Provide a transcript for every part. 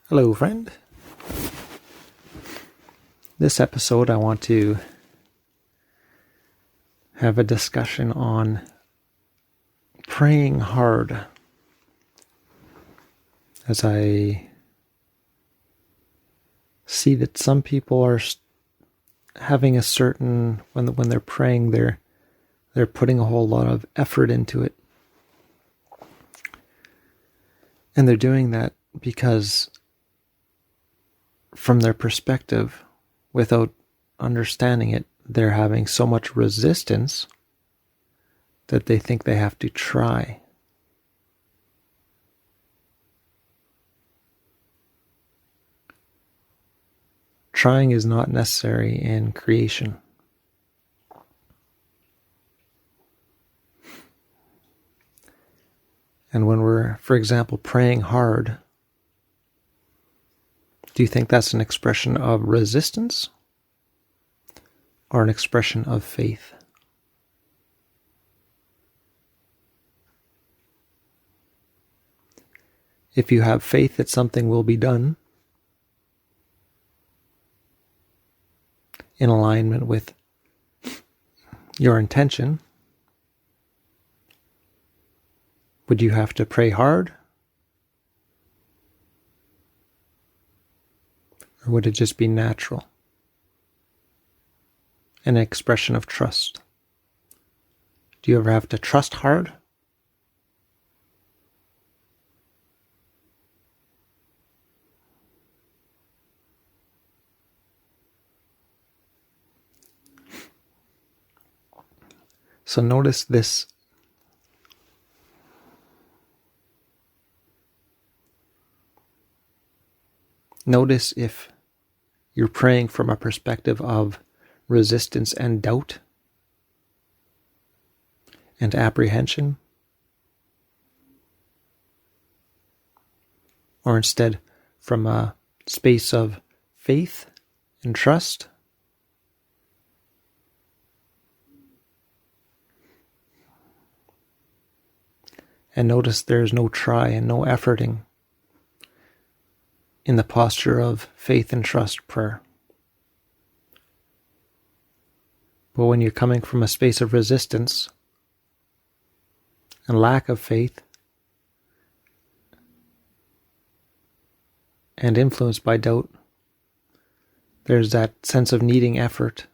Hello, friend. This episode, I want to have a discussion on praying hard. As I see that some people are having a certain, when they're praying, they're putting a whole lot of effort into it. And they're doing that because from their perspective, without understanding it, they're having so much resistance that they think they have to try. Trying is not necessary in creation. And when we're, for example, praying hard, do you think that's an expression of resistance or an expression of faith? If you have faith that something will be done in alignment with your intention, would you have to pray hard? Or would it just be natural? An expression of trust. Do you ever have to trust hard? So notice this. Notice if you're praying from a perspective of resistance and doubt and apprehension, or instead from a space of faith and trust. And notice there's no try and no efforting in the posture of faith and trust prayer. But when you're coming from a space of resistance and lack of faith and influenced by doubt, there's that sense of needing effort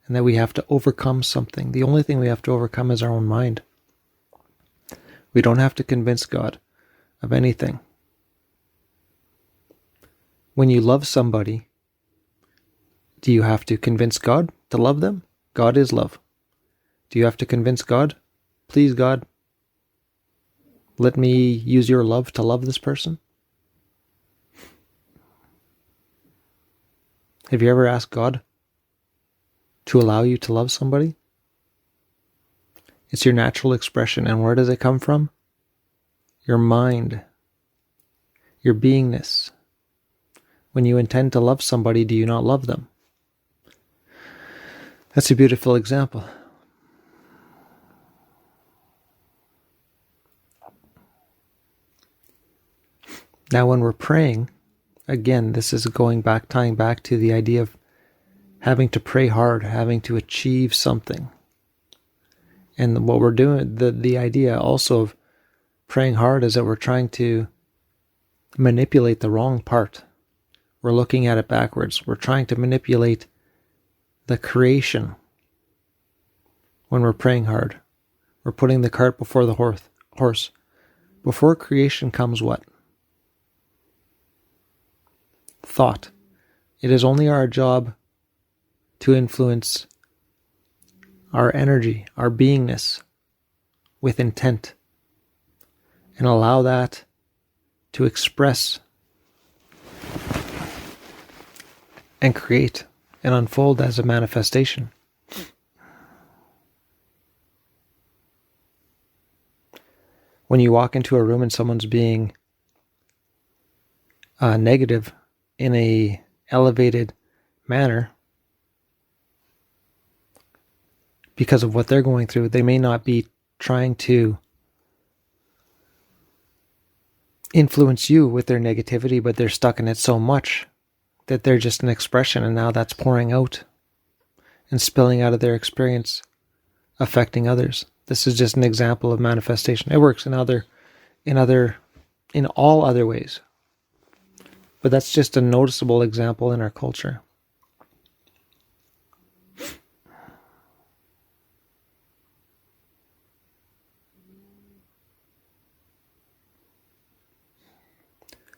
and that we have to overcome something. The only thing we have to overcome is our own mind. We don't have to convince God of anything. When you love somebody, do you have to convince God to love them? God is love. Do you have to convince God? Please, God, let me use your love to love this person? Have you ever asked God to allow you to love somebody? It's your natural expression. And where does it come from? Your mind, your beingness. When you intend to love somebody, do you not love them? That's a beautiful example. Now, when we're praying, again, this is tying back to the idea of having to pray hard, having to achieve something. And what we're doing, the idea also of praying hard is that we're trying to manipulate the wrong part. We're looking at it backwards. We're trying to manipulate the creation when we're praying hard. We're putting the cart before the horse. Before creation comes what? Thought. It is only our job to influence our energy, our beingness, with intent, and allow that to express and create and unfold as a manifestation. When you walk into a room and someone's being negative in a elevated manner because of what they're going through, they may not be trying to influence you with their negativity, but they're stuck in it so much that they're just an expression, and now that's pouring out and spilling out of their experience, affecting others. This is just an example of manifestation. It works in all other ways. But that's just a noticeable example in our culture.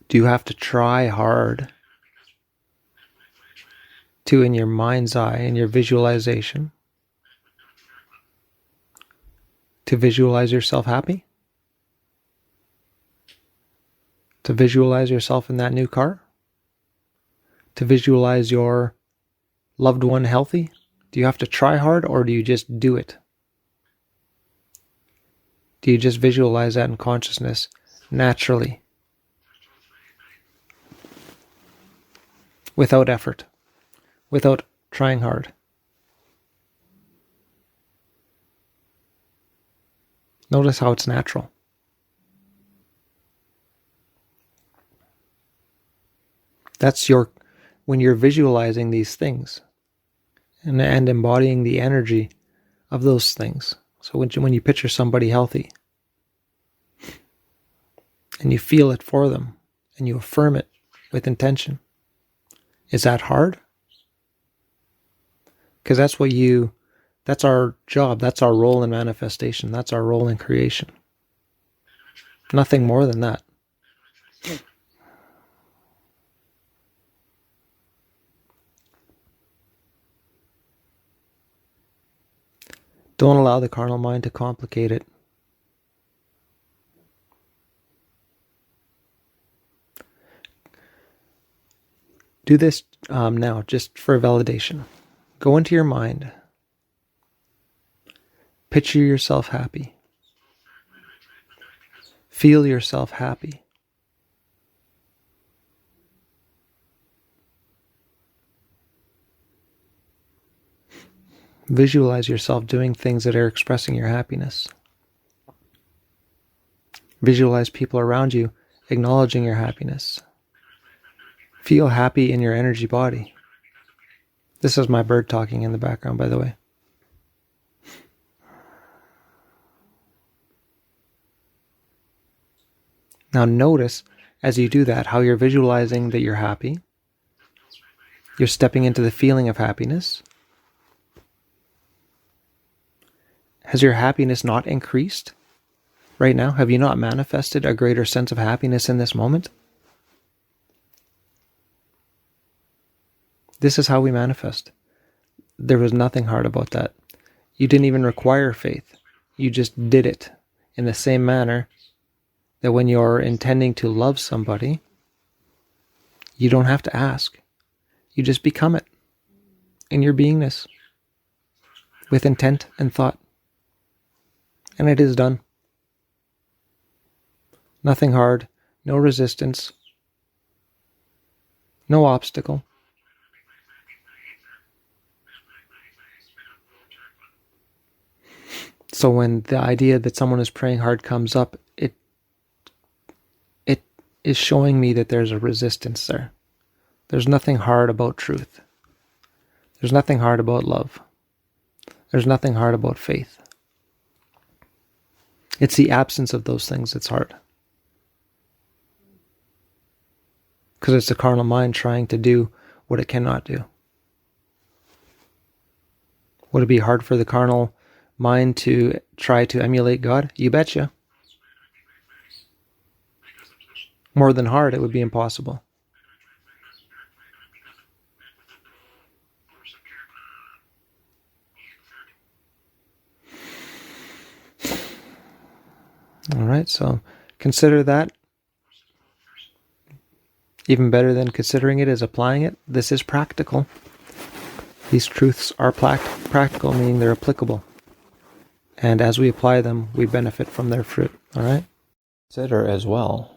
Do you have to try hard to, in your mind's eye, in your visualization, to visualize yourself happy? To visualize yourself in that new car? To visualize your loved one healthy? Do you have to try hard, or do you just do it? Do you just visualize that in consciousness naturally? Without effort, without trying hard. Notice how it's natural. That's when you're visualizing these things and embodying the energy of those things. So when you picture somebody healthy and you feel it for them and you affirm it with intention, is that hard? Because that's our job, that's our role in manifestation, that's our role in creation. Nothing more than that. Don't allow the carnal mind to complicate it. Do this now, just for validation. Go into your mind. Picture yourself happy. Feel yourself happy. Visualize yourself doing things that are expressing your happiness. Visualize people around you acknowledging your happiness. Feel happy in your energy body. This is my bird talking in the background, by the way. Now notice, as you do that, how you're visualizing that you're happy. You're stepping into the feeling of happiness. Has your happiness not increased right now? Have you not manifested a greater sense of happiness in this moment? This is how we manifest. There was nothing hard about that. You didn't even require faith. You just did it in the same manner that when you're intending to love somebody, you don't have to ask. You just become it in your beingness with intent and thought. And it is done. Nothing hard, no resistance, no obstacle. So when the idea that someone is praying hard comes up, it is showing me that there's a resistance there. There's nothing hard about truth. There's nothing hard about love. There's nothing hard about faith. It's the absence of those things that's hard. Because it's the carnal mind trying to do what it cannot do. Would it be hard for the carnal mind to try to emulate God? You betcha. More than hard, it would be impossible. All right, so consider that. Even better than considering it is applying it. This is practical. These truths are practical, meaning they're applicable. And as we apply them, we benefit from their fruit. All right? Consider as well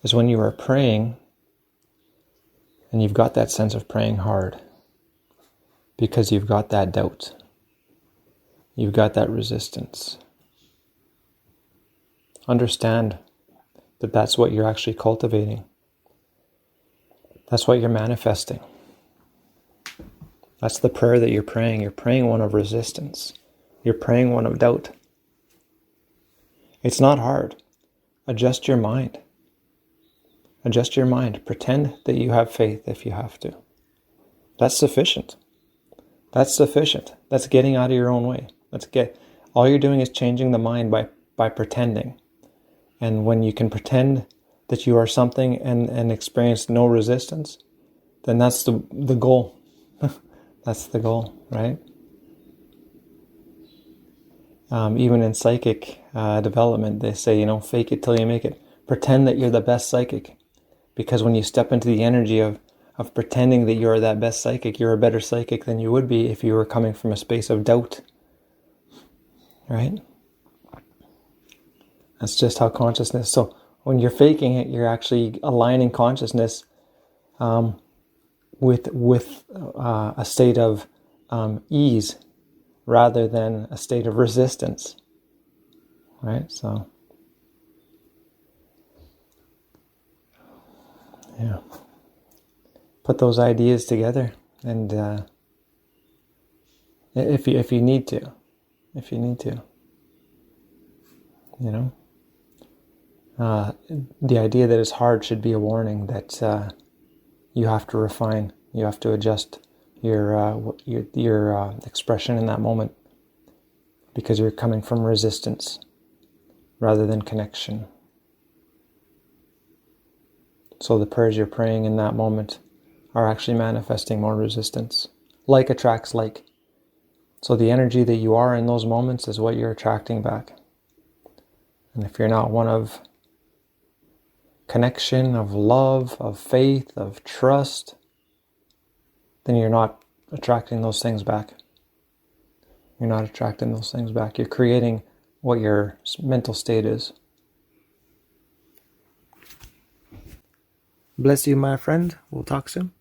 is when you are praying and you've got that sense of praying hard because you've got that doubt. You've got that resistance. Understand that that's what you're actually cultivating. That's what you're manifesting. That's the prayer that you're praying. You're praying one of resistance. You're praying one of doubt. It's not hard. Adjust your mind. Adjust your mind. Pretend that you have faith if you have to. That's sufficient. That's sufficient. That's getting out of your own way. All you're doing is changing the mind by pretending. And when you can pretend that you are something and experience no resistance, then that's the goal. That's the goal, right? Even in psychic development, they say, fake it till you make it. Pretend that you're the best psychic. Because when you step into the energy of pretending that you're that best psychic, you're a better psychic than you would be if you were coming from a space of doubt. Right? That's just how consciousness... So when you're faking it, you're actually aligning consciousness with a state of ease rather than a state of resistance. Right? So... yeah. Put those ideas together, and if you need to, the idea that it's hard should be a warning that you have to refine, you have to adjust your expression in that moment, because you're coming from resistance rather than connection. So the prayers you're praying in that moment are actually manifesting more resistance. Like attracts like. So the energy that you are in those moments is what you're attracting back. And if you're not one of connection, of love, of faith, of trust, then you're not attracting those things back. You're not attracting those things back. You're creating what your mental state is. Bless you, my friend. We'll talk soon.